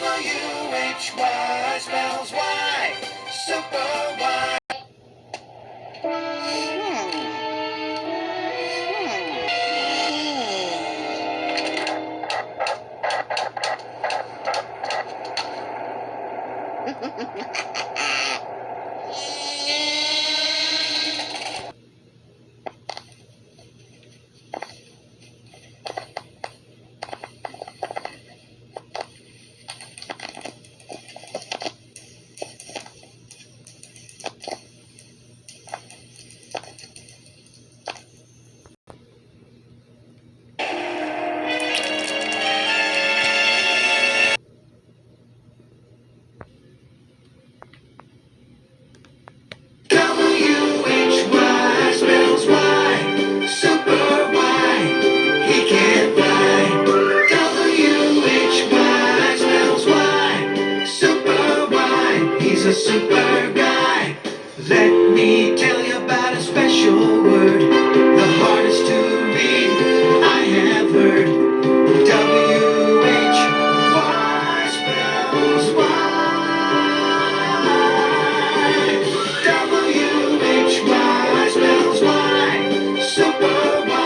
W-H-Y spells Y. Super Y. W-H-Y spells Y. Super Y. He can't fly. W-H-Y spells Y. Super Y. He's a super guy. Let me tell you about a special word. The hardest to read I have heard. W-H-Y spells Y. W-H-Y spells Y. Super Y.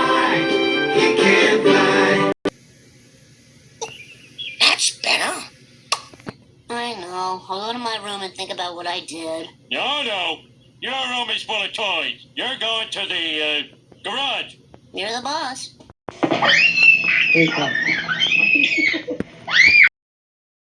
He can't fly. That's better. I know. I'll go to my room and think about what I did. No. Your room is full of toys. You're going to the garage. You're the boss. Here you go.